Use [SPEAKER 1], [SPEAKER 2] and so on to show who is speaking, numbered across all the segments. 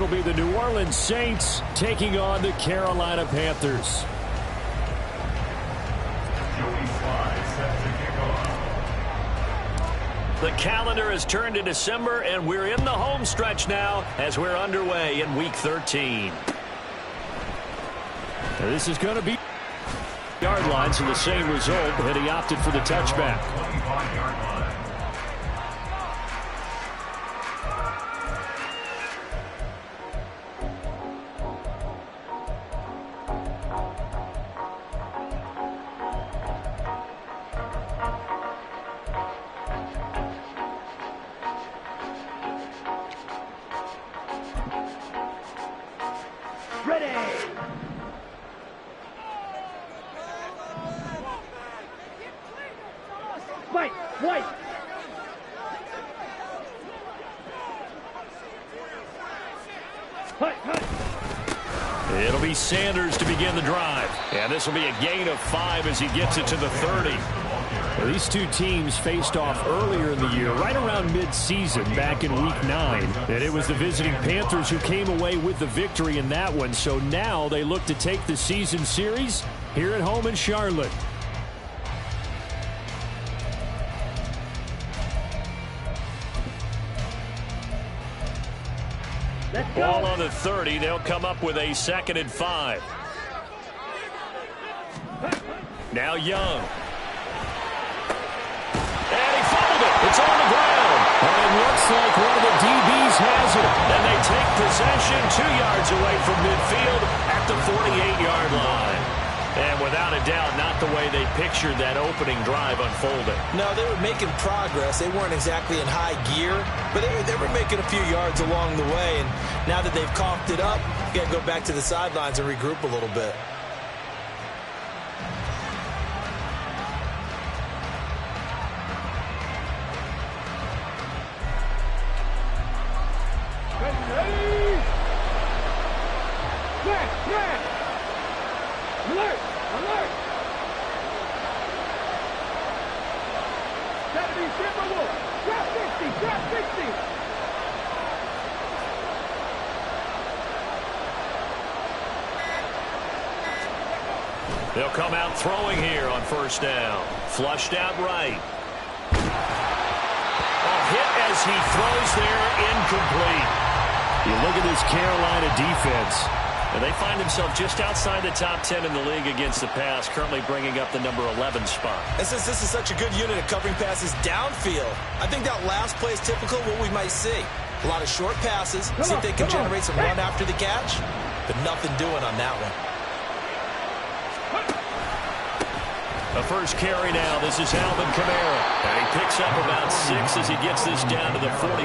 [SPEAKER 1] it'll be the New Orleans Saints taking on the Carolina Panthers. The calendar has turned to December, and we're in the home stretch now as we're underway in Week 13. Now this is going to be yard line, so the same result, but he opted for the touchback. It'll be Sanders to begin the drive. And this will be a gain of 5 as he gets it to the 30. Well, these two teams faced off earlier in the year, right around mid-season, back in Week 9. And it was the visiting Panthers who came away with the victory in that one. So now they look to take the season series here at home in Charlotte. Ball on the 30. They'll come up with a 2nd and 5. Now Young. And he fumbled it. It's on the ground. And it looks like one of the DBs has it. And they take possession 2 yards away from midfield at the 48-yard line. And without a doubt, not the way they pictured that opening drive unfolding.
[SPEAKER 2] No, they were making progress. They weren't exactly in high gear, but they were making a few yards along the way. And now that they've coughed it up, you got to go back to the sidelines and regroup a little bit.
[SPEAKER 1] They'll come out throwing here on 1st down. Flushed out right. A hit as he throws there, incomplete. You look at this Carolina defense, and they find themselves just outside the top 10 in the league against the pass, currently bringing up the number 11 spot.
[SPEAKER 2] And since this is such a good unit at covering passes downfield, I think that last play is typical of what we might see. A lot of short passes, see if they can generate some run after the catch, but nothing doing on that one.
[SPEAKER 1] The first carry now. This is Alvin Kamara. And he picks up about 6 as he gets this down to the 41.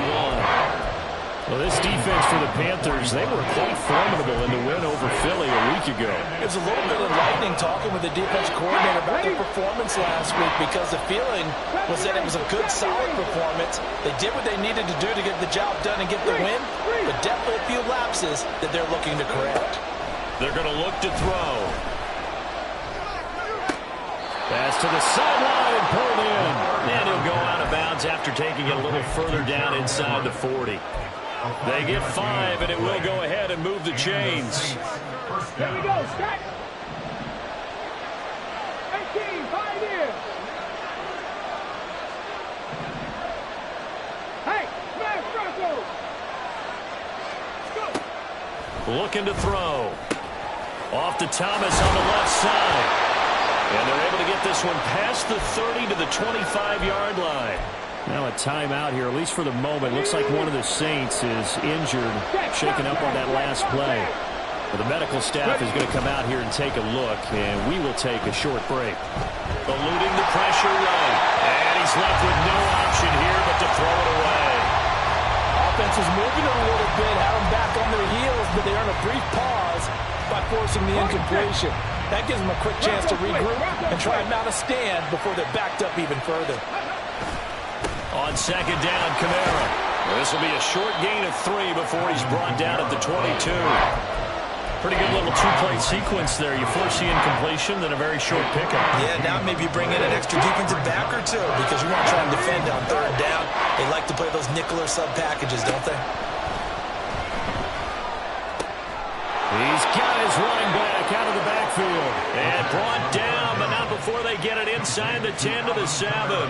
[SPEAKER 1] Well, this defense for the Panthers, they were quite formidable in the win over Philly a week ago.
[SPEAKER 2] It was a little bit enlightening talking with the defense coordinator about their performance last week, because the feeling was that it was a good, solid performance. They did what they needed to do to get the job done and get the win, but definitely a few lapses that they're looking to correct.
[SPEAKER 1] They're going to look to throw. Pass to the sideline and pulled in. And he'll go out of bounds after taking it a little further down inside the 40. They get 5, and it will go ahead and move the chains.
[SPEAKER 3] There we go, stack. 18, 5 here. Hey, smash Bronco.
[SPEAKER 1] Looking to throw. Off to Thomas on the left side. And they're able to get this one past the 30 to the 25-yard line. Now a timeout here, at least for the moment. Looks like one of the Saints is injured, shaken up on that last play. Well, the medical staff is going to come out here and take a look, and we will take a short break. Eluding the pressure right. And he's left with no option here but to throw it away.
[SPEAKER 2] Offense was moving it a little bit, had them back on their heels, but they earned a brief pause by forcing the incompletion. That gives them a quick chance to regroup and try and mount a stand before they're backed up even further.
[SPEAKER 1] On 2nd down, Kamara. This will be a short gain of 3 before he's brought down at the 22. Pretty good little two-play sequence there. You force the incompletion, then a very short pickup.
[SPEAKER 2] Yeah, now maybe you bring in an extra defensive back or two, because you want to try and defend on 3rd down. They like to play those nickel or sub packages, don't they?
[SPEAKER 1] He's got his running back out of the backfield. And brought down, but not before they get it inside the 10 to the 7.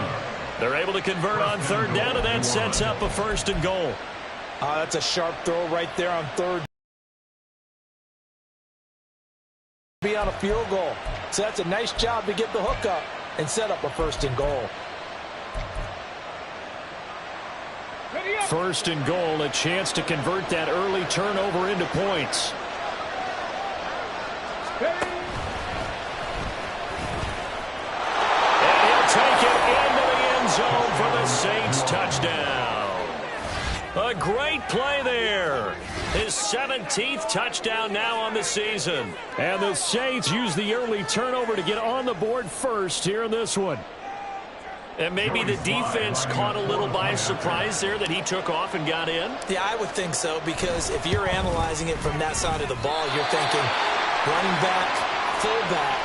[SPEAKER 1] They're able to convert on third down, and that sets up a 1st and goal.
[SPEAKER 2] That's a sharp throw right there on third. Be on a field goal. So that's a nice job to get the hook up and set up a 1st and goal.
[SPEAKER 1] 1st and goal, a chance to convert that early turnover into points. And he'll take it into the end zone for the Saints touchdown. A great play there. His 17th touchdown now on the season. And the Saints use the early turnover to get on the board first here in this one. And maybe the defense caught a little by surprise there that he took off and got in?
[SPEAKER 2] Yeah, I would think so, because if you're analyzing it from that side of the ball, you're thinking running back, fullback.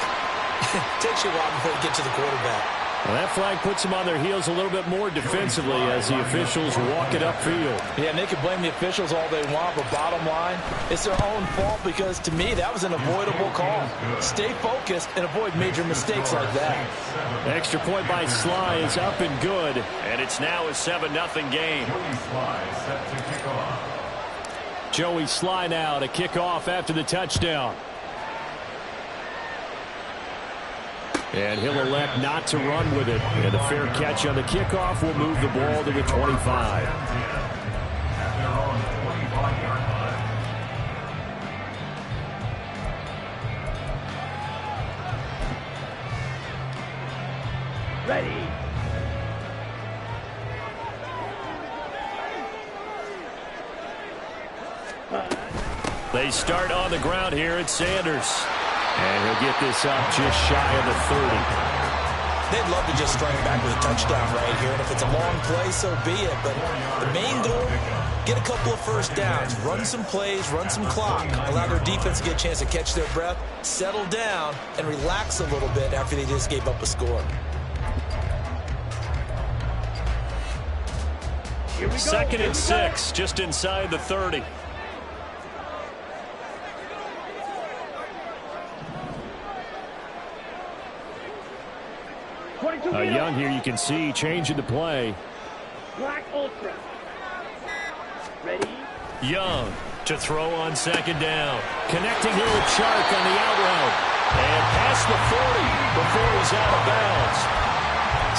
[SPEAKER 2] Takes you a while before you get to the quarterback.
[SPEAKER 1] Well, that flag puts them on their heels a little bit more defensively as the officials walk it upfield.
[SPEAKER 2] Yeah, and they can blame the officials all they want, but bottom line, it's their own fault, because to me, that was an avoidable call. Stay focused and avoid major mistakes like that.
[SPEAKER 1] Extra point by Sly is up and good, and it's now a 7-0 game. Joey Sly now to kick off after the touchdown. And he'll elect not to run with it. And the fair catch on the kickoff will move the ball to the 25.
[SPEAKER 3] Ready.
[SPEAKER 1] They start on the ground here at Sanders. And he'll get this up just shy of the 30.
[SPEAKER 2] They'd love to just strike back with a touchdown right here. And if it's a long play, so be it. But the main goal, get a couple of first downs. Run some plays, run some clock. Allow their defense to get a chance to catch their breath, settle down, and relax a little bit after they just gave up a score.
[SPEAKER 3] Here we go.
[SPEAKER 1] 2nd and 6, just inside the 30. Young here, you can see changing the play.
[SPEAKER 3] Black Ultra. Ready.
[SPEAKER 1] Young to throw on 2nd down. Connecting here with Chark on the out route. And past the 40 before he's out of bounds.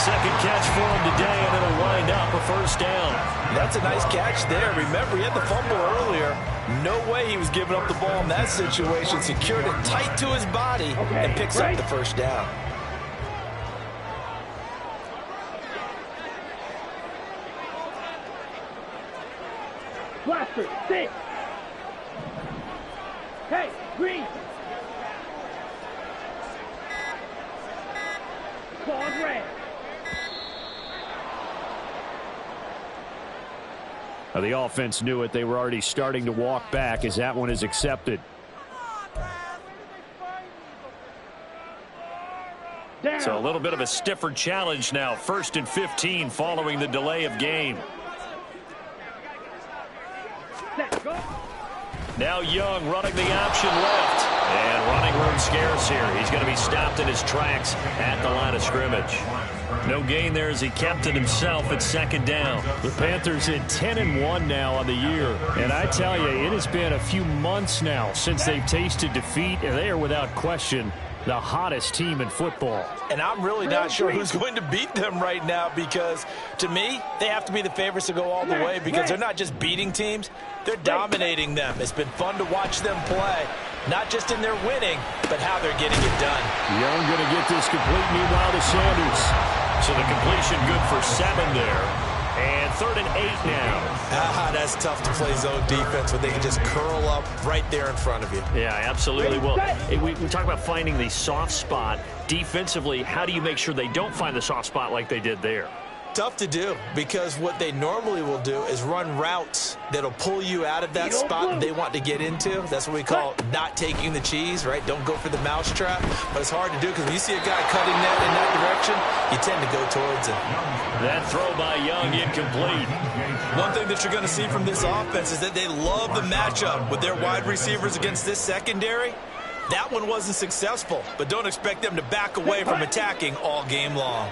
[SPEAKER 1] 2nd catch for him today, and it'll wind up a 1st down.
[SPEAKER 2] That's a nice catch there. Remember, he had the fumble earlier. No way he was giving up the ball in that situation. Secured it tight to his body and picks up the 1st down.
[SPEAKER 3] Blaster, 6. Hey, green. Claws red.
[SPEAKER 1] The offense knew it. They were already starting to walk back as that one is accepted.
[SPEAKER 3] Down.
[SPEAKER 1] So a little bit of a stiffer challenge now. 1st and 15 following the delay of game.
[SPEAKER 3] Set, go.
[SPEAKER 1] Now Young running the option left. And running room scarce here. He's going to be stopped in his tracks at the line of scrimmage. No gain there as he kept it himself at 2nd down. The Panthers at 10-1 now on the year. And I tell you, it has been a few months now since they've tasted defeat, and they are without question the hottest team in football.
[SPEAKER 2] And I'm really not sure who's going to beat them right now, because to me, they have to be the favorites to go all the way, because they're not just beating teams, they're dominating them. It's been fun to watch them play, not just in their winning, but how they're getting it done.
[SPEAKER 1] Young going to get this complete meanwhile to Sanders. So the completion good for 7 there. And 3rd and 8 now.
[SPEAKER 2] That's tough to play zone defense when they can just curl up right there in front of you.
[SPEAKER 1] Yeah, absolutely. Well, we talk about finding the soft spot. Defensively, how do you make sure they don't find the soft spot like they did there?
[SPEAKER 2] tough to do because what they normally will do is run routes that'll pull you out of that spot that they want to get into. That's what we call not taking the cheese, right? Don't go for the mousetrap. But it's hard to do because when you see a guy cutting that in that direction, you tend to go towards it.
[SPEAKER 1] That throw by Young incomplete.
[SPEAKER 2] One thing that you're going to see from this offense is that they love the matchup with their wide receivers against this secondary. That one wasn't successful, but don't expect them to back away from attacking all game long.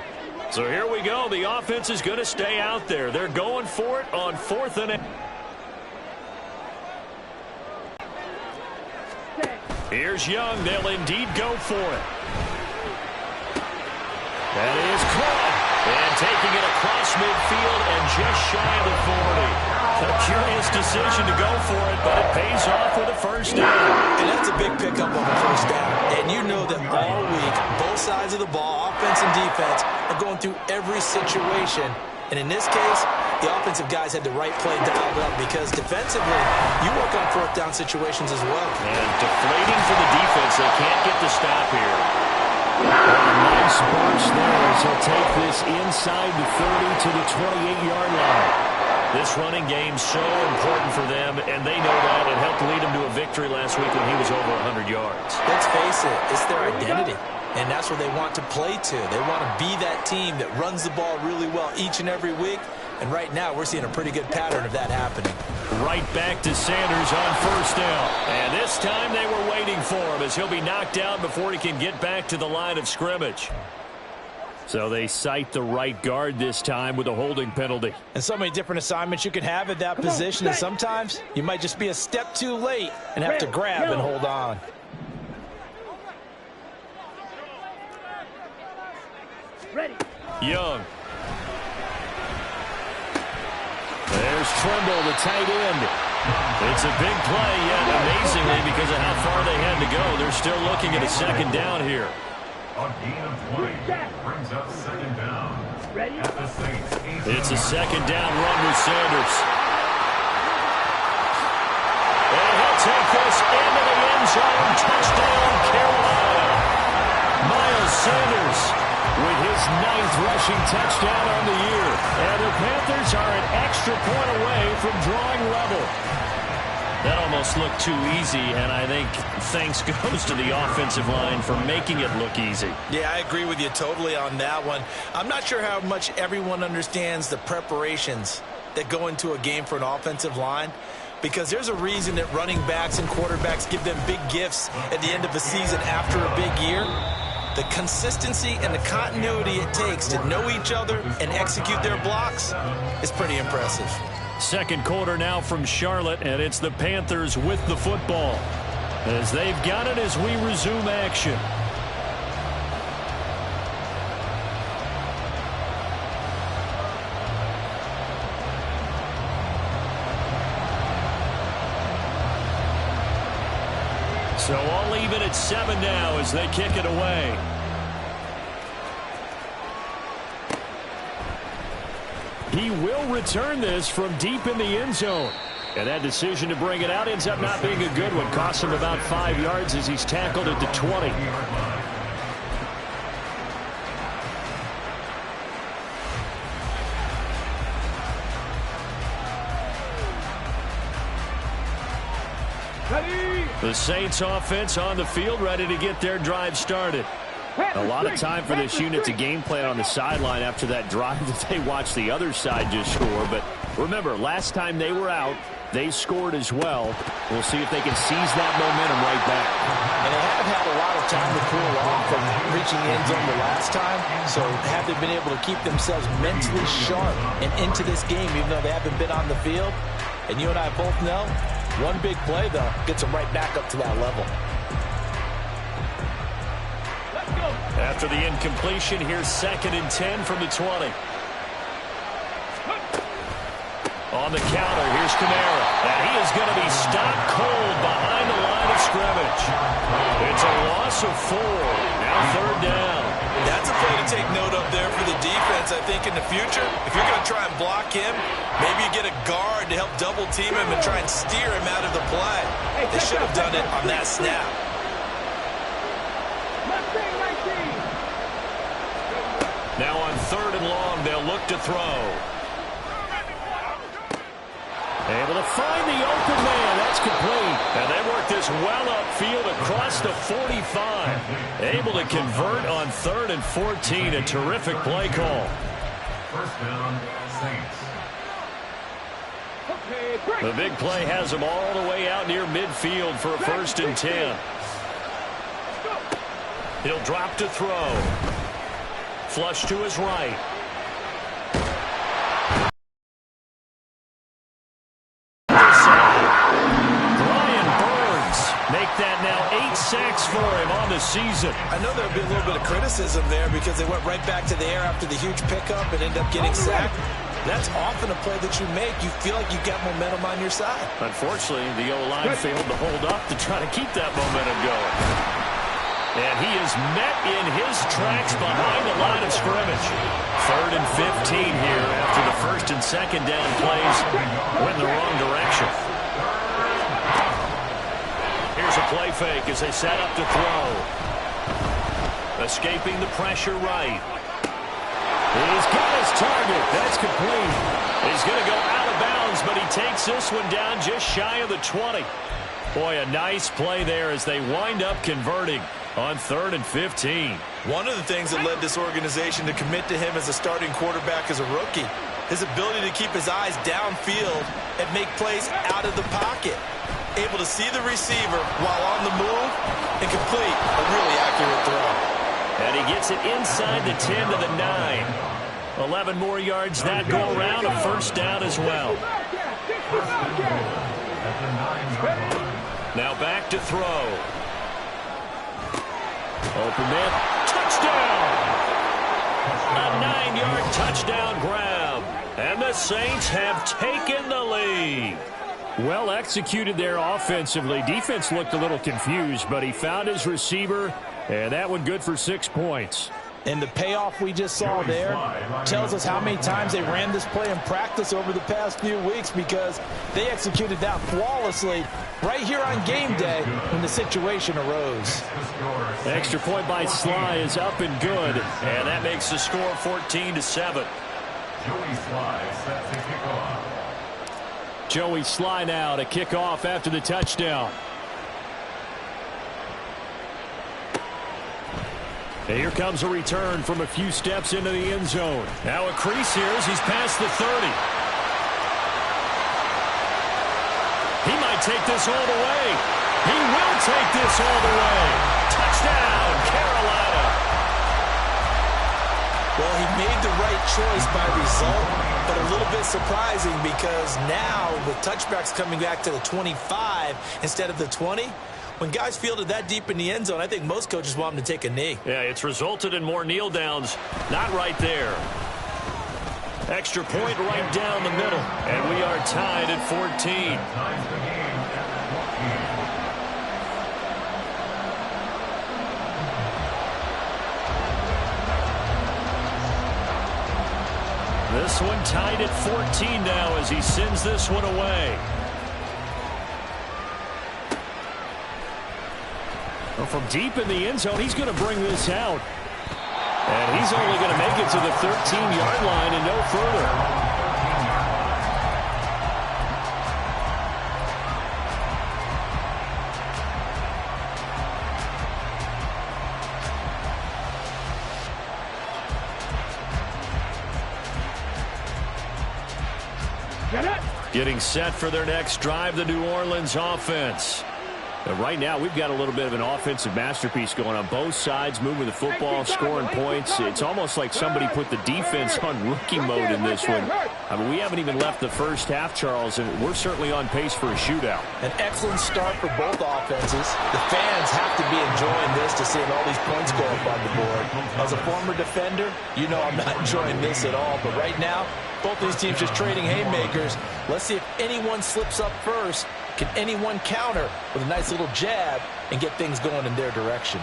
[SPEAKER 1] So here we go. The offense is going to stay out there. They're going for it on 4th and 8. Here's Young. They'll indeed go for it. That is caught. And taking it across midfield and just shy of the 40. A curious decision to go for it, but it pays off with a first down.
[SPEAKER 2] And that's a big pickup on the first down. And you know that all week, both sides of the ball, offense and defense, are going through every situation. And in this case, the offensive guys had the right play dialed up because defensively, you work on 4th down situations as well.
[SPEAKER 1] And deflating for the defense. They can't get the stop here. A nice burst there as he'll take this inside the 30 to the 28-yard line. This running game's so important for them, and they know that. It helped lead them to a victory last week when he was over 100 yards.
[SPEAKER 2] Let's face it, it's their identity, and that's what they want to play to. They want to be that team that runs the ball really well each and every week, and right now we're seeing a pretty good pattern of that happening.
[SPEAKER 1] Right back to Sanders on first down. And this time they were waiting for him as he'll be knocked down before he can get back to the line of scrimmage. So they cite the right guard this time with a holding penalty.
[SPEAKER 2] And so many different assignments you can have at that position, and sometimes you might just be a step too late and have to grab and hold on.
[SPEAKER 3] Ready.
[SPEAKER 1] Young. There's Tremble, the tight end. It's a big play, yet amazingly, because of how far they had to go, they're still looking at a second down here.
[SPEAKER 4] A gain of 20 brings up 2nd down.
[SPEAKER 3] Ready?
[SPEAKER 4] At the Saints.
[SPEAKER 1] It's a second down run with Sanders. And he'll take this into the end zone. Touchdown, Carolina. Miles Sanders with his 9th rushing touchdown on the year. And the Panthers are an extra point away from drawing level. That almost looked too easy, and I think thanks goes to the offensive line for making it look easy.
[SPEAKER 2] Yeah, I agree with you totally on that one. I'm not sure how much everyone understands the preparations that go into a game for an offensive line, because there's a reason that running backs and quarterbacks give them big gifts at the end of the season after a big year. The consistency and the continuity it takes to know each other and execute their blocks is pretty impressive.
[SPEAKER 1] Second quarter now from Charlotte, and it's the Panthers with the football as they've got it as we resume action. So all even at 7 now as they kick it away. He will return this from deep in the end zone. And that decision to bring it out ends up not being a good one. Costs him about 5 yards as he's tackled at the 20. The Saints offense on the field, ready to get their drive started. A lot of time for this unit to game plan on the sideline after that drive that they watched the other side just score. But remember, last time they were out, they scored as well. We'll see if they can seize that momentum right back.
[SPEAKER 2] And they have had a lot of time to cool off from reaching the end zone the last time. So have they been able to keep themselves mentally sharp and into this game, even though they haven't been on the field? And you and I both know, one big play, though, gets them right back up to that level.
[SPEAKER 1] After the incompletion, here's 2nd and 10 from the 20. On the counter, here's Kamara. And he is going to be stopped cold behind the line of scrimmage. It's a loss of 4. Now 3rd down.
[SPEAKER 2] That's a play to take note of there for the defense, I think, in the future. If you're going to try and block him, maybe you get a guard to help double team him and try and steer him out of the play. They should have done it on that snap.
[SPEAKER 1] Now on 3rd and long, they'll look to throw. Able to find the open man. That's complete. And they work this well upfield across the 45. Able to convert on 3rd and 14. A terrific play call.
[SPEAKER 4] First down, Saints.
[SPEAKER 1] The big play has him all the way out near midfield for a 1st and 10. He'll drop to throw. Flush to his right. Brian Burns make that now 8 sacks for him on the season.
[SPEAKER 2] I know there'll be a little bit of criticism there because they went right back to the air after the huge pickup and ended up getting sacked. That's often a play that you make. You feel like you've got momentum on your side.
[SPEAKER 1] Unfortunately, the O-line failed to hold up to try to keep that momentum going. And he is met in his tracks behind the line of scrimmage. 3rd and 15 here after the 1st and 2nd down plays went the wrong direction. Here's a play fake as they set up to throw. Escaping the pressure right. He's got his target. That's complete. He's going to go out of bounds, but he takes this one down just shy of the 20. Boy, a nice play there as they wind up converting on 3rd and 15.
[SPEAKER 2] One of the things that led this organization to commit to him as a starting quarterback as a rookie, his ability to keep his eyes downfield and make plays out of the pocket. Able to see the receiver while on the move and complete a really accurate throw.
[SPEAKER 1] And he gets it inside the 10 to the 9. 11 more yards that go around, a 1st down as well. Now back to throw. Open man. Touchdown! A 9-yard touchdown grab. And the Saints have taken the lead. Well executed there offensively. Defense looked a little confused, but he found his receiver, and that one good for 6 points.
[SPEAKER 2] And the payoff we just saw there tells us how many times they ran this play in practice over the past few weeks, because they executed that flawlessly right here on game day when the situation arose.
[SPEAKER 1] Extra point by Sly is up and good, and that makes the score 14-7.
[SPEAKER 4] Joey Sly set to kick off.
[SPEAKER 1] Joey Sly now to kick off after the touchdown. And here comes a return from a few steps into the end zone. Now a crease here as he's past the 30. He might take this all the way. He will take this all the way. Touchdown, Carolina.
[SPEAKER 2] Well, he made the right choice by result, but a little bit surprising because now with touchbacks coming back to the 25 instead of the 20, when guys fielded that deep in the end zone, I think most coaches want them to take a knee.
[SPEAKER 1] Yeah, it's resulted in more kneel downs. Not right there. Extra point right down the middle, and we are tied at 14.
[SPEAKER 4] Ties the game at 14.
[SPEAKER 1] This one tied at 14 now as he sends this one away. Well, from deep in the end zone, he's going to bring this out. And he's only going to make it to the 13-yard line and no further. Getting set for their next drive, the New Orleans offense. But right now, we've got a little bit of an offensive masterpiece going on both sides, moving the football, scoring points. It's almost like somebody put the defense on rookie mode in this one. I mean, we haven't even left the first half, Charles, and we're certainly on pace for a shootout.
[SPEAKER 2] An excellent start for both offenses. The fans have to be enjoying this to seeing all these points go up on the board. As a former defender, you know I'm not enjoying this at all. But right now, both these teams just trading haymakers. Let's see if anyone slips up first. Can anyone counter with a nice little jab and get things going in their direction?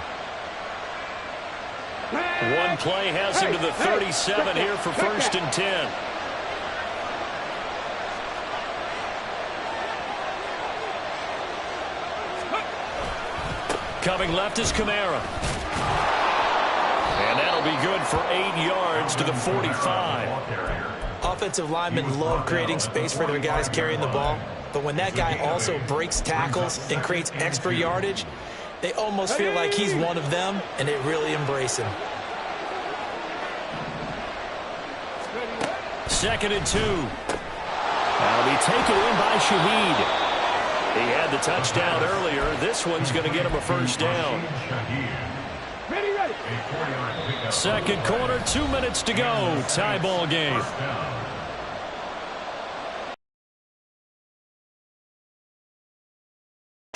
[SPEAKER 1] One play has him to the 37 here for 1st and 10. Coming left is Kamara. And that'll That'll be good for 8 yards to the 45.
[SPEAKER 2] Offensive linemen love creating space for their guys carrying the ball, but when that guy also breaks tackles and creates extra yardage, they almost feel like he's one of them, and they really embrace him.
[SPEAKER 1] 2nd and 2. That'll be taken in by Shaheed. He had the touchdown earlier. This one's going to get him a first down.
[SPEAKER 3] Ready, ready.
[SPEAKER 1] 2nd quarter, 2 minutes to go. Tie ball game.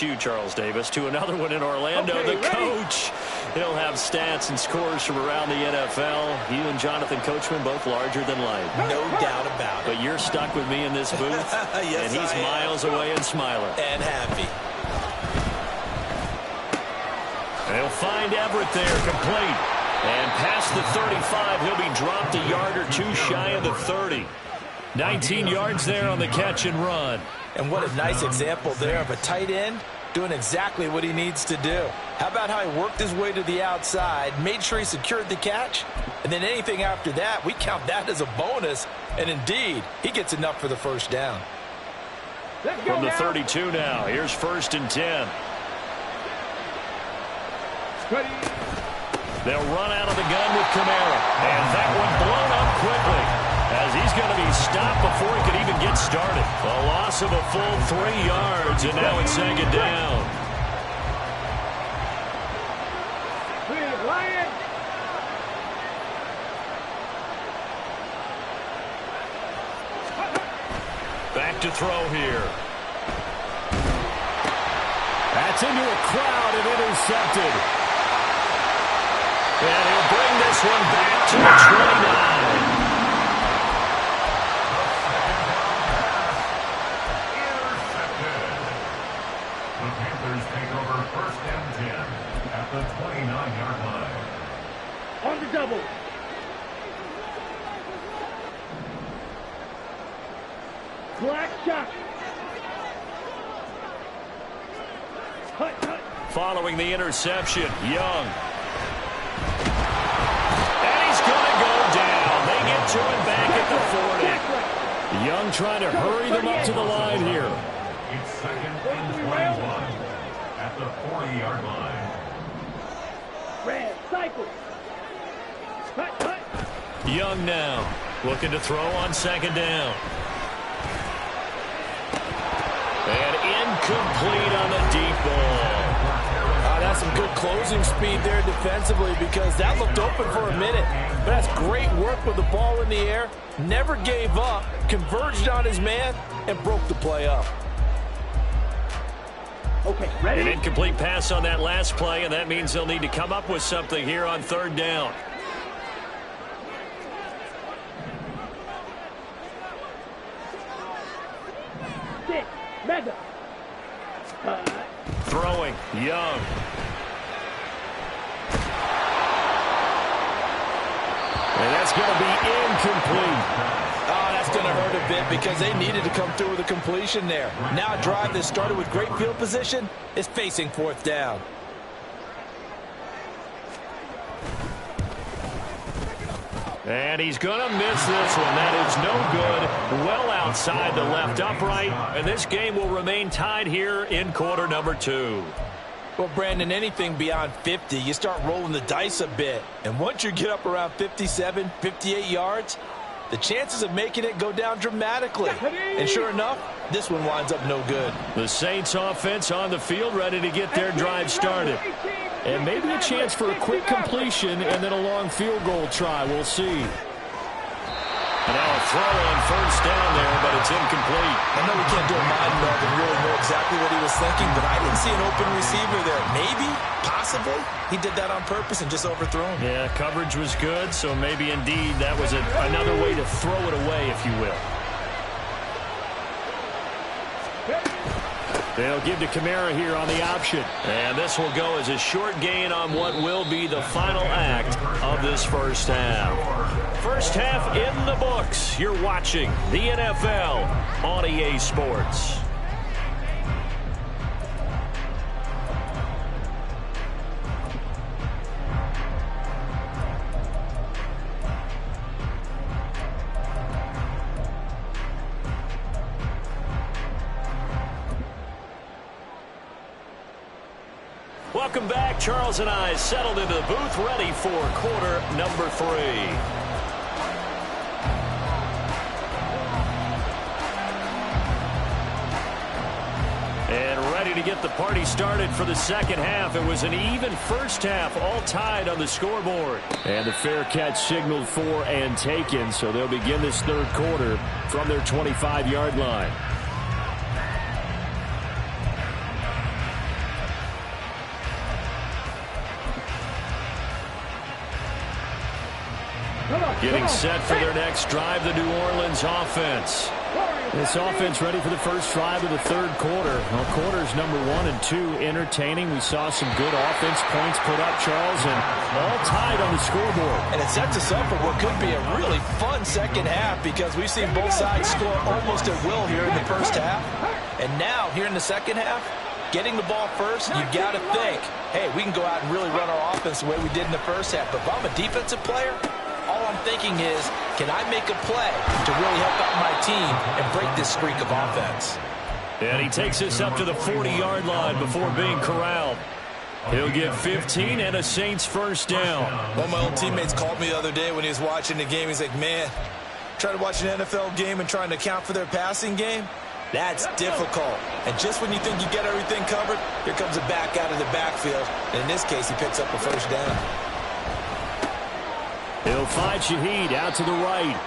[SPEAKER 1] You, Charles Davis, to another one in Orlando.
[SPEAKER 3] Okay,
[SPEAKER 1] the coach, he'll have stats and scores from around the NFL. You and Jonathan Coachman both larger than life.
[SPEAKER 2] No doubt about it.
[SPEAKER 1] But you're stuck with me in this booth,
[SPEAKER 2] Yes,
[SPEAKER 1] and he's
[SPEAKER 2] I am.
[SPEAKER 1] miles away and smiling.
[SPEAKER 2] And happy.
[SPEAKER 1] They'll find Everett there, complete. And past the 35, he'll be dropped a yard or two shy of the 30. 19 yards there on the catch and run.
[SPEAKER 2] And what a nice example there of a tight end doing exactly what he needs to do. How about how he worked his way to the outside, made sure he secured the catch, and then anything after that, we count that as a bonus. And indeed, he gets enough for the first down.
[SPEAKER 3] Let's go
[SPEAKER 1] From the
[SPEAKER 3] now.
[SPEAKER 1] 32 now, here's 1st and 10.
[SPEAKER 3] Ready.
[SPEAKER 1] They'll run out of the gun with Kamara. And that one blown up quickly, as he's going to be stopped before he could even get started. A loss of a full 3 yards, and now it's 2nd down.
[SPEAKER 3] Clear, Lion.
[SPEAKER 1] Back to throw here. That's into a crowd and intercepted. And he'll bring this one back to the 29.
[SPEAKER 4] The Panthers take over 1st and 10 at the 29-yard line.
[SPEAKER 3] On the double. Black shot. Hut, hut.
[SPEAKER 1] Following the interception, Young. And he's going to go down. They get to him back at the 40. Young trying to hurry them up to the line here.
[SPEAKER 4] It's 2nd and 21 at the 40-yard line.
[SPEAKER 3] Red, cycle. Hut, hut.
[SPEAKER 1] Young now looking to throw on 2nd down. And incomplete on the deep ball.
[SPEAKER 2] That's some good closing speed there defensively, because that looked open for a minute. But that's great work with the ball in the air. Never gave up, converged on his man, and broke the play up.
[SPEAKER 3] Okay, ready?
[SPEAKER 1] An incomplete pass on that last play, and that means they'll need to come up with something here on 3rd down.
[SPEAKER 3] Six, mega.
[SPEAKER 1] Throwing, Young. And that's going to be incomplete.
[SPEAKER 2] Oh, that's going to hurt a bit, because they needed to come through with a completion there. Now a drive that started with great field position is facing 4th down.
[SPEAKER 1] And he's going to miss this one. That is no good. Well outside the left upright. And this game will remain tied here in quarter number 2.
[SPEAKER 2] Well, Brandon, anything beyond 50, you start rolling the dice a bit. And once you get up around 57, 58 yards, the chances of making it go down dramatically. And sure enough, this one winds up no good.
[SPEAKER 1] The Saints offense on the field, ready to get their drive started. And maybe a chance for a quick completion and then a long field goal try. We'll see. And now a throw on 1st down there, but it's incomplete.
[SPEAKER 2] I know we can't do a mind meld and really know exactly what he was thinking, but I didn't see an open receiver there. Maybe, possibly, he did that on purpose and just overthrew him.
[SPEAKER 1] Yeah, coverage was good, so maybe indeed that was another way to throw it away, if you will. They'll give to Kamara here on the option. And this will go as a short gain on what will be the final act of this first half. First half in the books. You're watching the NFL on EA Sports. Welcome back. Charles and I settled into the booth, ready for quarter number 3. And ready to get the party started for the second half. It was an even first half, all tied on the scoreboard. And the fair catch signaled for and taken, so they'll begin this third quarter from their 25-yard line. Getting set for their next drive, the New Orleans offense. This offense ready for the first drive of the third quarter. Well, quarters number 1 and 2 entertaining. We saw some good offense points put up, Charles, and all tied on the scoreboard.
[SPEAKER 2] And it sets us up for what could be a really fun second half because we've seen both sides score almost at will here in the first half. And now, here in the second half, getting the ball first, you've got to think, hey, we can go out and really run our offense the way we did in the first half. But if I'm a defensive player, all I'm thinking is, can I make a play to really help out my team and break this streak of offense?
[SPEAKER 1] And he takes us up to the 40-yard line before being corralled. He'll get 15 and a Saints first down.
[SPEAKER 2] One of my old teammates called me the other day when he was watching the game. He's like, man, trying to watch an NFL game and trying to account for their passing game? That's difficult. And just when you think you get everything covered, here comes a back out of the backfield. And in this case, he picks up a first down.
[SPEAKER 1] He'll find Shaheed out to the right.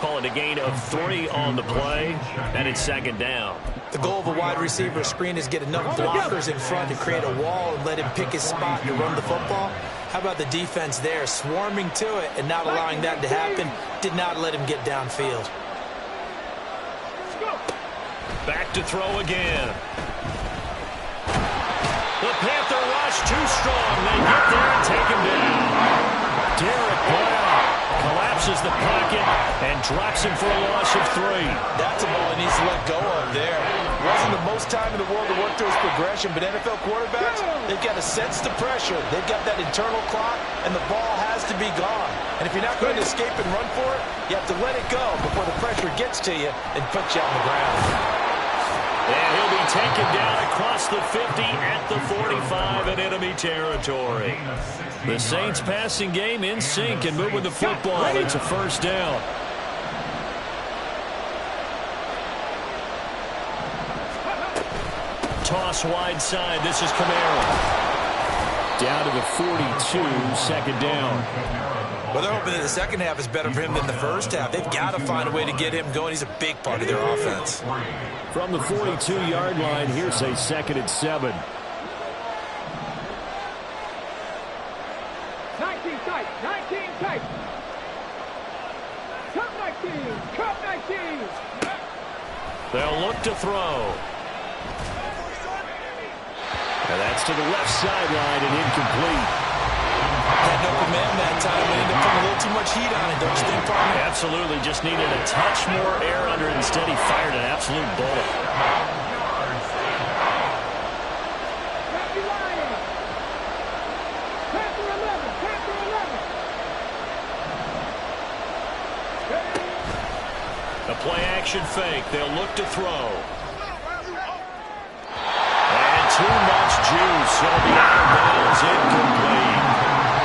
[SPEAKER 1] Call it a gain of 3 on the play, and it's second down.
[SPEAKER 2] The goal of a wide receiver screen is get enough blockers in front to create a wall and let him pick his spot to run the football. How about the defense there, swarming to it and not allowing that to happen? Did not let him get downfield.
[SPEAKER 1] Back to throw again. The Panther rush too strong. They get there and take him down. Derek Brown collapses the pocket and drops him for a loss of 3.
[SPEAKER 2] That's a ball he needs to let go of there. Wasn't the most time in the world to work through his progression, but NFL quarterbacks, they've got to sense the pressure. They've got that internal clock, and the ball has to be gone. And if you're not going to escape and run for it, you have to let it go before the pressure gets to you and puts you on the ground.
[SPEAKER 1] And he'll be taken down across the 50 at the 45 in enemy territory. The Saints passing game in sync and moving the football. It's a first down. Toss wide side. This is Kamara. Down to the 42, second down.
[SPEAKER 2] Well, they're hoping that the second half is better for him than the first half. They've got to find a way to get him going. He's a big part of their offense.
[SPEAKER 1] From the 42-yard line, here's a second and 7.
[SPEAKER 3] 19 tight, 19 tight. Come 19, come 19.
[SPEAKER 1] They'll look to throw. And that's to the left sideline and incomplete.
[SPEAKER 2] Had no command that time. We ended up putting a little too much heat on it, don't you think, partner?
[SPEAKER 1] Absolutely. Just needed a touch more air under it. Instead, he fired an absolute bullet.
[SPEAKER 3] Happy Lions. Panther 11, Panther 11.
[SPEAKER 1] A play-action fake. They'll look to throw. And too much juice. It'll be out of bounds. Incomplete.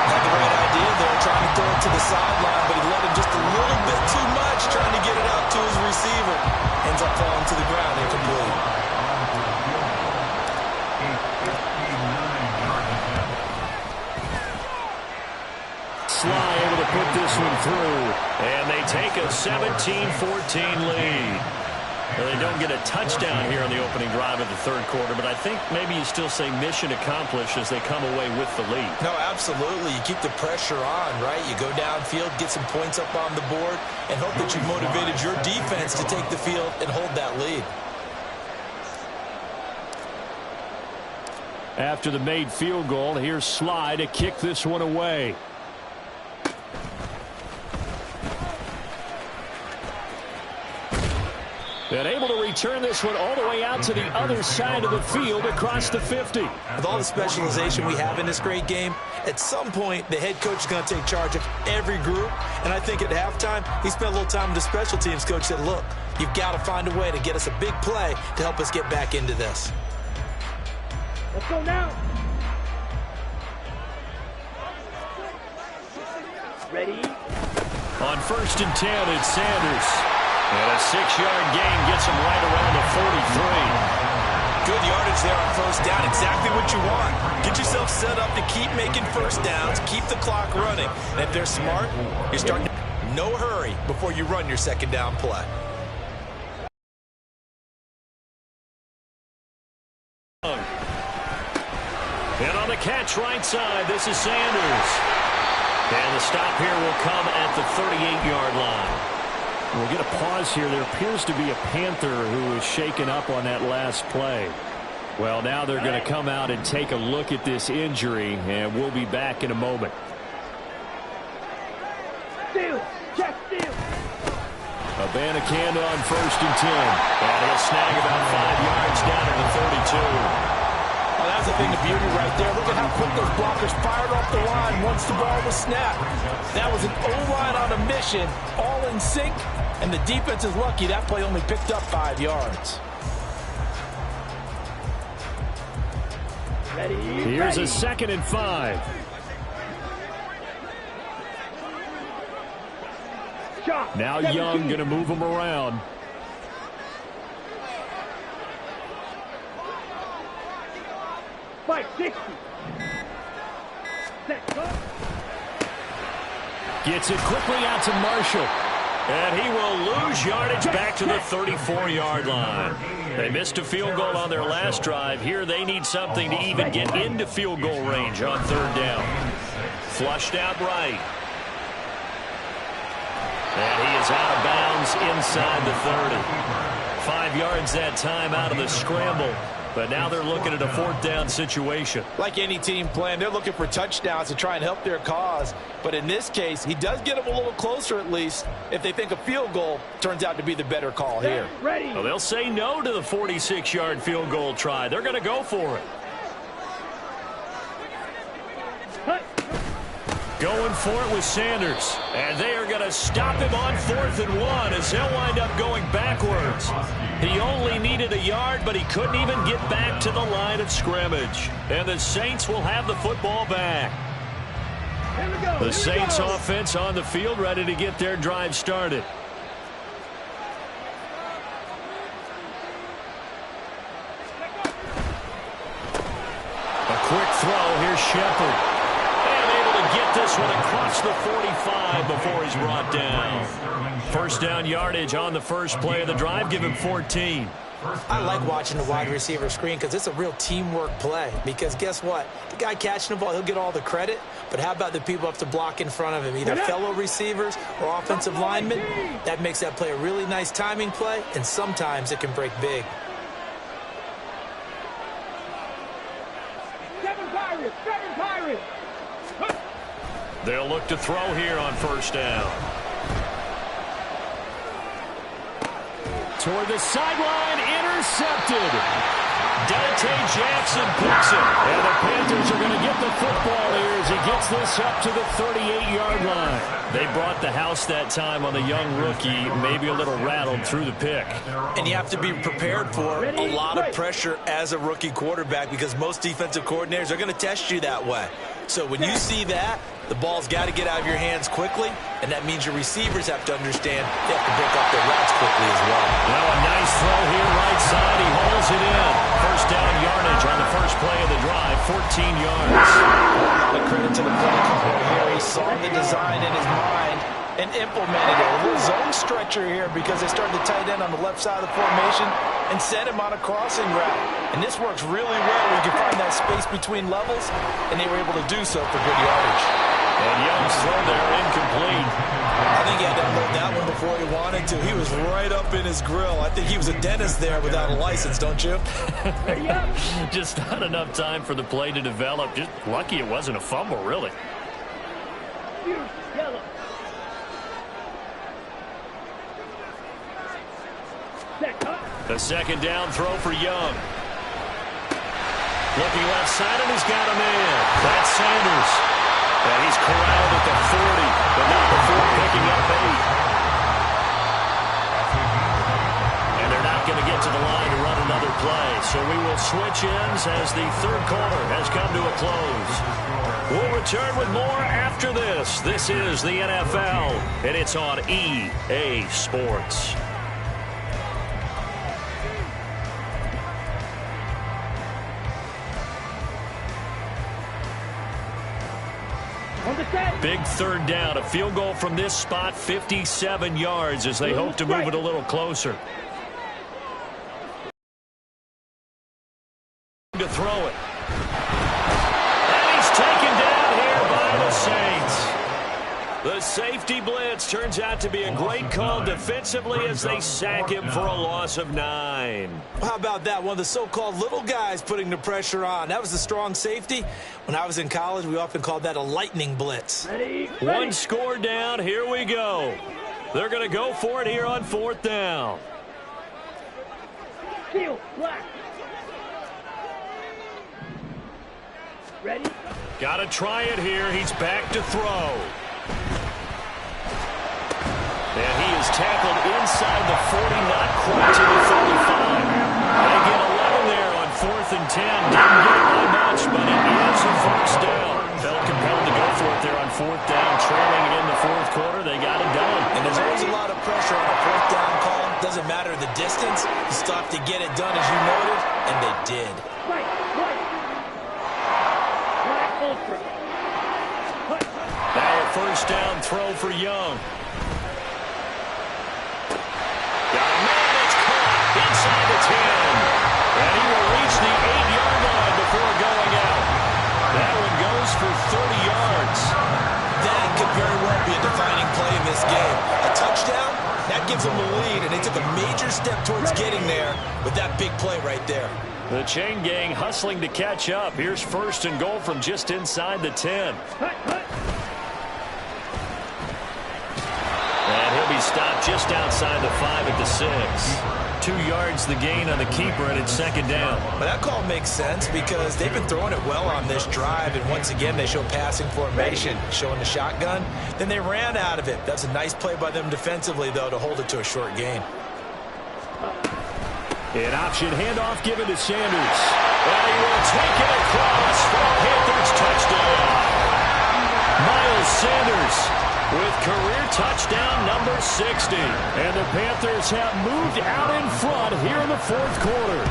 [SPEAKER 2] Had the right idea there, trying to throw it to the sideline, but he let him just a little bit too much, trying to get it out to his receiver. Ends up falling to the ground, incomplete.
[SPEAKER 1] Sly able to put this one through, and they take a 17-14 lead. Well, they don't get a touchdown here on the opening drive of the third quarter, but I think maybe you still say mission accomplished as they come away with the lead.
[SPEAKER 2] No, absolutely. You keep the pressure on, right? You go downfield, get some points up on the board, and hope that you've motivated your defense to take the field and hold that lead.
[SPEAKER 1] After the made field goal, here's Sly to kick this one away. And able to return this one all the way out to the other side of the field across the 50.
[SPEAKER 2] With all the specialization we have in this great game, at some point the head coach is going to take charge of every group. And I think at halftime, he spent a little time with the special teams coach, said, look, you've got to find a way to get us a big play to help us get back into this.
[SPEAKER 3] Let's go now. Ready?
[SPEAKER 1] On 1st and 10, it's Sanders. And a 6-yard gain gets him right around the 43.
[SPEAKER 2] Good yardage there on 1st down. Exactly what you want. Get yourself set up to keep making 1st downs, keep the clock running. And if they're smart, you're starting to... No hurry before you run your 2nd down play.
[SPEAKER 1] And on the catch right side, this is Sanders. And the stop here will come at the 38-yard line. We'll get a pause here. There appears to be a Panther who is shaken up on that last play. Well, now they're going to come out and take a look at this injury, and we'll be back in a moment.
[SPEAKER 3] Steal. Check steal.
[SPEAKER 1] Abanikanda on 1st and 10. And he'll snag about 5 yards down to the 32.
[SPEAKER 2] Oh, that's the thing, the beauty right there. Look at how quick those blockers fired off the line once the ball was snapped. That was an O-line on a mission, all in sync, and the defense is lucky that play only picked up 5 yards.
[SPEAKER 3] Ready?
[SPEAKER 1] Here's
[SPEAKER 3] Ready.
[SPEAKER 1] a 2nd and 5.
[SPEAKER 3] Shot.
[SPEAKER 1] Now
[SPEAKER 3] 17.
[SPEAKER 1] Young going to move him around.
[SPEAKER 3] Fight 60. Set up.
[SPEAKER 1] Gets it quickly out to Marshall. And he will lose yardage back to the 34-yard line. They missed a field goal on their last drive. Here they need something to even get into field goal range on 3rd down. Flushed out right. And he is out of bounds inside the 30. 5 yards that time out of the scramble. But now they're looking at a 4th down situation.
[SPEAKER 2] Like any team plan, they're looking for touchdowns to try and help their cause. But in this case, he does get them a little closer at least if they think a field goal turns out to be the better call here.
[SPEAKER 3] Ready.
[SPEAKER 1] Well, they'll say no to the 46-yard field goal try. They're going to go for it.
[SPEAKER 3] Hut.
[SPEAKER 1] Going for it with Sanders. And they are going to stop him on 4th and 1 as he'll wind up going backwards. He only needed a yard, but he couldn't even get back to the line of scrimmage. And the Saints will have the football back.
[SPEAKER 3] Here we go.
[SPEAKER 1] The
[SPEAKER 3] Here
[SPEAKER 1] Saints
[SPEAKER 3] we go.
[SPEAKER 1] offense on the field ready to get their drive started. A quick throw. Here's Shepard. Get this one across the 45 before he's brought down. 1st down yardage on the first play of the drive. Give him 14.
[SPEAKER 5] I like watching the wide receiver screen because it's a real teamwork play. Because guess what? The guy catching the ball, he'll get all the credit. But how about the people up to block in front of him? Either fellow receivers or offensive linemen. That makes that play a really nice timing play, and sometimes it can break big.
[SPEAKER 3] 7 Pirates. 7 Pirates. Hut.
[SPEAKER 1] They'll look to throw here on 1st down. Toward the sideline, intercepted. Dante Jackson picks it. And the Panthers are going to get the football here as he gets this up to the 38-yard line. They brought the house that time on the young rookie, maybe a little rattled through the pick.
[SPEAKER 2] And you have to be prepared for a lot of pressure as a rookie quarterback because most defensive coordinators are going to test you that way. So when you see that, the ball's got to get out of your hands quickly, and that means your receivers have to understand they have to break off their routes quickly as well.
[SPEAKER 1] Now a nice throw here right side. He holds it in. 1st down yardage on the first play of the drive, 14 yards.
[SPEAKER 2] The credit to the play caller here. He saw the design in his mind and implemented it. A little zone stretcher here because they started the tight end on the left side of the formation and sent him on a crossing route. And this works really well when you can find that space between levels, and they were able to do so for good yardage.
[SPEAKER 1] And Young's throw there incomplete.
[SPEAKER 2] I think he had to unload that one before he wanted to. He was right up in his grill. I think he was a dentist there without a license, don't you?
[SPEAKER 3] Ready up.
[SPEAKER 1] Just not enough time for the play to develop. Just lucky it wasn't a fumble, really.
[SPEAKER 3] Use yellow. Set up.
[SPEAKER 1] The 2nd down throw for Young. Looking left side, and he's got him in. That's Sanders. And he's corralled at the 40, but not before picking up 8. And they're not going to get to the line to run it another play. So we will switch ends as the third quarter has come to a close. We'll return with more after this. This is the NFL, and it's on EA Sports. Big third down. A field goal from this spot, 57 yards as they hope to move it a little closer. To throw it. And he's taken down here by the Saints. The safety blitz turns out to be a great call defensively as they sack him for a loss of 9.
[SPEAKER 5] How about that? One of the so-called little guys putting the pressure on. That was the strong safety. When I was in college, we often called that a lightning blitz.
[SPEAKER 1] One score down. Here we go. They're going to go for it here on 4th down.
[SPEAKER 3] Field, black. Ready?
[SPEAKER 1] Got to try it here. He's back to throw. And he is tackled inside the 40, not quite to the 35. They get 11 there on 4th and 10. Didn't get it by much, but it is a first down. Felt compelled to go for it there on 4th down. Trailing it in the 4th quarter, they got it done.
[SPEAKER 5] And there's always a lot of pressure on a 4th down call. Doesn't matter the distance. You still have to get it done as you noted, and they did.
[SPEAKER 3] Right, right. Black ultra.
[SPEAKER 1] Now a first down throw for Young. Inside the 10. And he will reach the 8-yard line before going out. That one goes for 30 yards.
[SPEAKER 5] That could very well be a defining play in this game. A touchdown, that gives them a lead, and they took a major step towards getting there with that big play right there.
[SPEAKER 1] The chain gang hustling to catch up. Here's 1st and goal from just inside the 10. And he'll be stopped just outside the 5 at the 6. 2 yards the gain on the keeper, and it's 2nd down.
[SPEAKER 5] But that call makes sense because they've been throwing it well on this drive, and once again they show passing formation, showing the shotgun. Then they ran out of it. That's a nice play by them defensively, though, to hold it to a short gain.
[SPEAKER 1] An option handoff given to Sanders. And he will take it across for a Panthers touchdown. Miles Sanders with career touchdown number 60. And the Panthers have moved out in front here in the 4th quarter.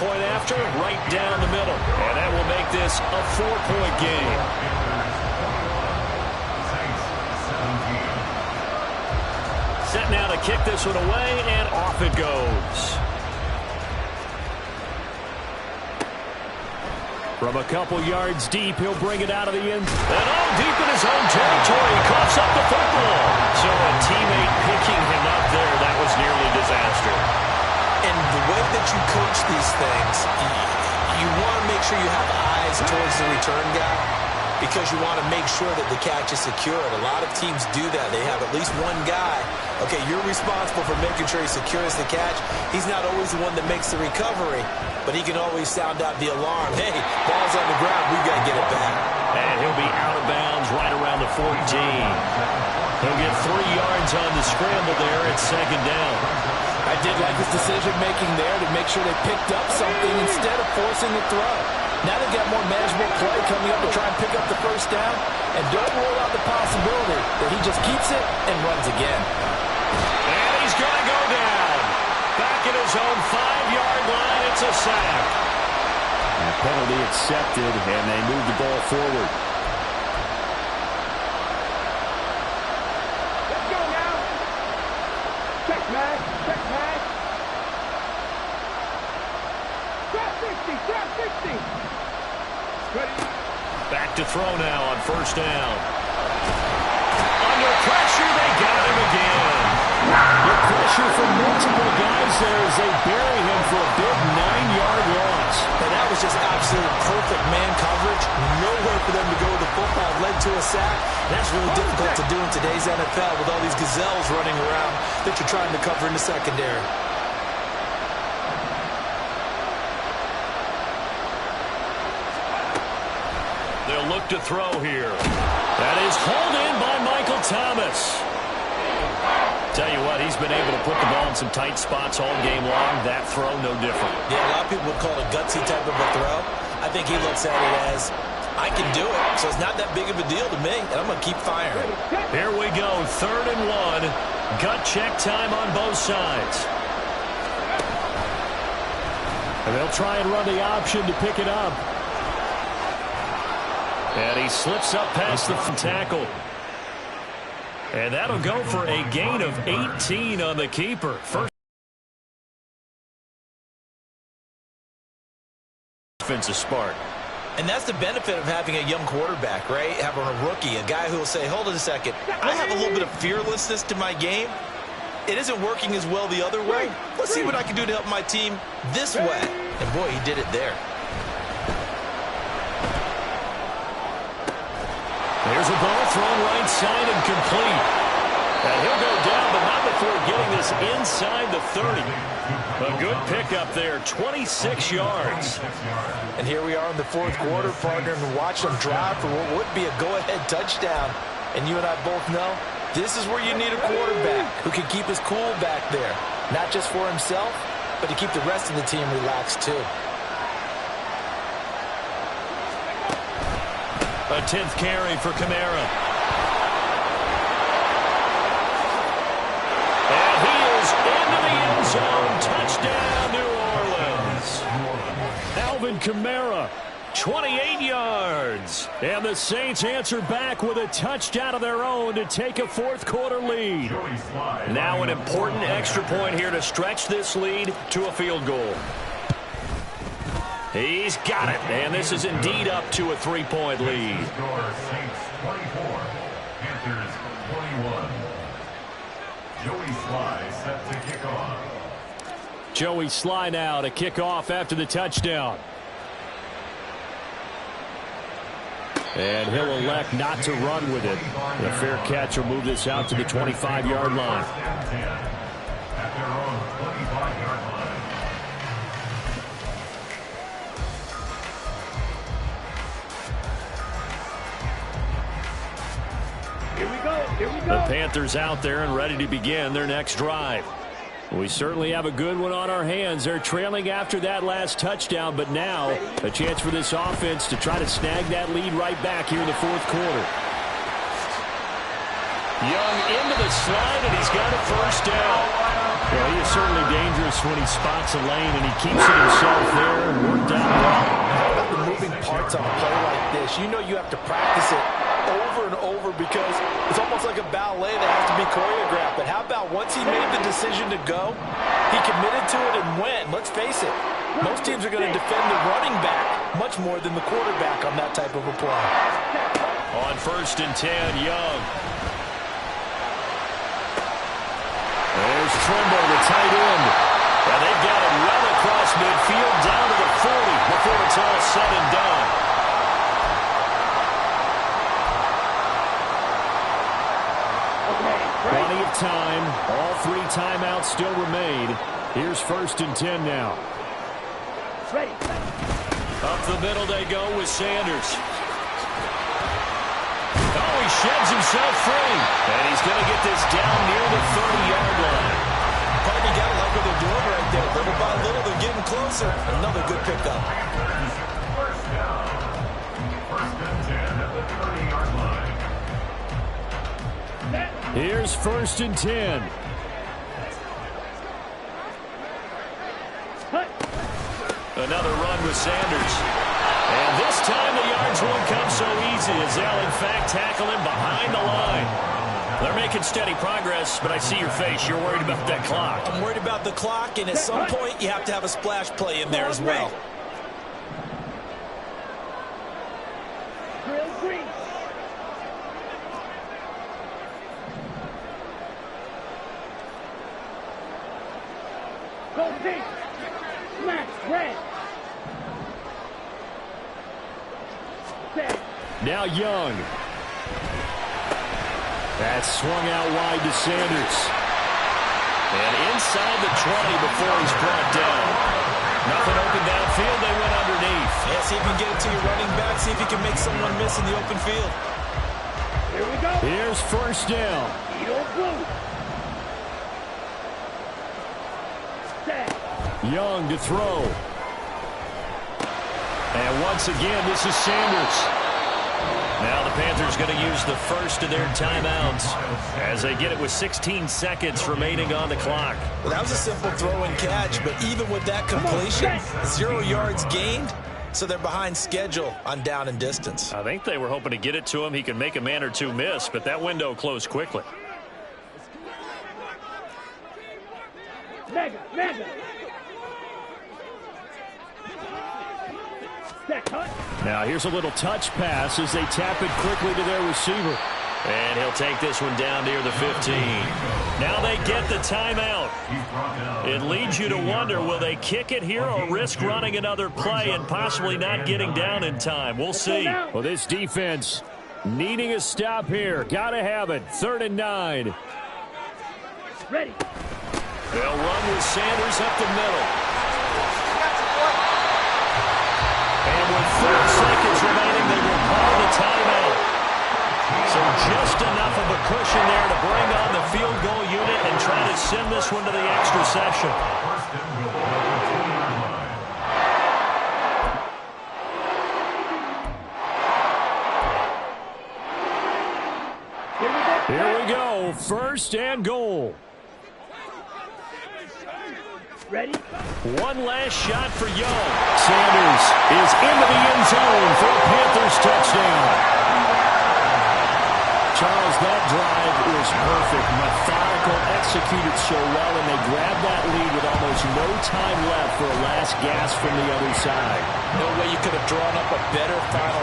[SPEAKER 1] Point after, right down the middle. And that will make this a 4-point game. Set now to kick this one away, and off it goes. From a couple yards deep, he'll bring it out of the end. And all deep in his own territory. He coughs up the football. So a teammate picking him up there, that was nearly disaster.
[SPEAKER 5] And the way that you coach these things, you want to make sure you have eyes towards the return guy because you want to make sure that the catch is secured. A lot of teams do that. They have at least one guy. Okay, you're responsible for making sure he secures the catch. He's not always the one that makes the recovery, but he can always sound out the alarm. Hey, ball's on the ground. We've got to get it back.
[SPEAKER 1] And he'll be out of bounds right around the 14. He'll get 3 yards on the scramble there at 2nd down.
[SPEAKER 2] I did like his decision-making there to make sure they picked up something instead of forcing the throw. Now they've got more manageable play coming up to try and pick up the first down. And don't rule out the possibility that he just keeps it and runs again.
[SPEAKER 1] And he's going to go down. Back at his own 5-yard line, it's a sack. And penalty accepted, and they move the ball forward.
[SPEAKER 3] Let's go now. Check, man. Check, man. Drop 60. Drop 60. Ready.
[SPEAKER 1] Back to throw now on 1st down. Under pressure, they got him again. The pressure from multiple guys there as they bury him for a big 9-yard loss.
[SPEAKER 5] And that was just absolute perfect man coverage. Nowhere for them to go with the football. Led to a sack. And that's really difficult to do in today's NFL with all these gazelles running around that you're trying to cover in the secondary.
[SPEAKER 1] They'll look to throw here. That is hauled in by Michael Thomas. Tell you what, he's been able to put the ball in some tight spots all game long. That throw, no different.
[SPEAKER 2] Yeah, a lot of people would call it a gutsy type of a throw. I think he looks at it as, I can do it, so it's not that big of a deal to me, and I'm going to keep firing.
[SPEAKER 1] Here we go, 3rd and 1. Gut check time on both sides. And they'll try and run the option to pick it up. And he slips up past the tackle. And that'll go for a gain of 18 on the keeper. First offensive spark.
[SPEAKER 2] And that's the benefit of having a young quarterback, right? Having a rookie, a guy who will say, hold on a second, I have a little bit of fearlessness to my game. It isn't working as well the other way. Let's see what I can do to help my team this way. And boy, he did it there.
[SPEAKER 1] There's a ball thrown right side and complete. And he'll go down, but not before getting this inside the 30. A good pickup there, 26 yards.
[SPEAKER 2] And here we are in the 4th quarter, partner, and watch them drive for what would be a go-ahead touchdown. And you and I both know this is where you need a quarterback who can keep his cool back there. Not just for himself, but to keep the rest of the team relaxed too.
[SPEAKER 1] A 10th carry for Kamara. And he is into the end zone. Touchdown, New Orleans. Alvin Kamara, 28 yards. And the Saints answer back with a touchdown of their own to take a 4th quarter lead. Now an important extra point here to stretch this lead to a field goal. He's got it, and this is indeed up to a 3-point lead.
[SPEAKER 4] Saints 24, Panthers 21. Joey Sly set to kick off.
[SPEAKER 1] Joey Sly now to kick off after the touchdown. And he'll elect not to run with it. The fair catch will move this out to the 25-yard line.
[SPEAKER 4] At their own 25-yard line.
[SPEAKER 1] The Panthers out there and ready to begin their next drive. We certainly have a good one on our hands. They're trailing after that last touchdown, but now a chance for this offense to try to snag that lead right back here in the 4th quarter. Young into the slide, and he's got a 1st down. Well, he is certainly dangerous when he spots a lane, and he keeps it himself there and worked out well.
[SPEAKER 5] How about the moving parts on a play like this? You know you have to practice it over and over because it's almost like a ballet that has to be choreographed. But how about once he made the decision to go, he committed to it and went. Let's face it, most teams are going to defend the running back much more than the quarterback on that type of a play.
[SPEAKER 1] On 1st and 10, Young. There's Trimble, the tight end. And they've got it well across midfield down to the 40 before it's all said and done. Plenty of time. All 3 timeouts still remain. Here's 1st and 10 now. Up the middle they go with Sanders. Oh, he sheds himself free. And he's going to get this down near the 30-yard line.
[SPEAKER 2] Partner, you got to like what they're doing right there. Little by little, they're getting closer. Another good pickup.
[SPEAKER 4] First down. 1st and 10 at the 30-yard line.
[SPEAKER 1] Here's 1st and 10. Another run with Sanders. And this time the yards won't come so easy as they'll in fact tackle him behind the line. They're making steady progress, but I see your face. You're worried about that clock.
[SPEAKER 2] I'm worried about the clock, and at some point you have to have a splash play in there as well.
[SPEAKER 1] Now Young. That's swung out wide to Sanders. And inside the 20 before he's brought down. Nothing open downfield. They went underneath.
[SPEAKER 2] Yeah, see if you can get it to your running back. See if you can make someone miss in the open field.
[SPEAKER 3] Here we go.
[SPEAKER 1] Here's 1st down. Young to throw. And once again, this is Sanders. Now the Panthers going to use the first of their timeouts as they get it with 16 seconds remaining on the clock.
[SPEAKER 2] Well, that was a simple throw and catch, but even with that completion, 0 yards gained, so they're behind schedule on down and distance.
[SPEAKER 1] I think they were hoping to get it to him. He could make a man or two miss, but that window closed quickly.
[SPEAKER 3] Mega.
[SPEAKER 1] Now here's a little touch pass as they tap it quickly to their receiver. And he'll take this one down near the 15. Now they get the timeout. It leads you to wonder, will they kick it here or risk running another play and possibly not getting down in time? We'll see. Well, this defense needing a stop here. Got to have it. 3rd and 9.
[SPEAKER 3] Ready.
[SPEAKER 1] They'll run with Sanders up the middle. And with 4 seconds remaining, they will call the timeout. So just enough of a cushion there to bring on the field goal unit and try to send this one to the extra session. Here we go. 1st and goal.
[SPEAKER 3] Ready?
[SPEAKER 1] One last shot for Young. Sanders is into the end zone for a Panthers touchdown. Charles, that drive was perfect. Methodical, executed so well, and they grabbed that lead with almost no time left for a last gasp from the other side.
[SPEAKER 2] No way you could have drawn up a better final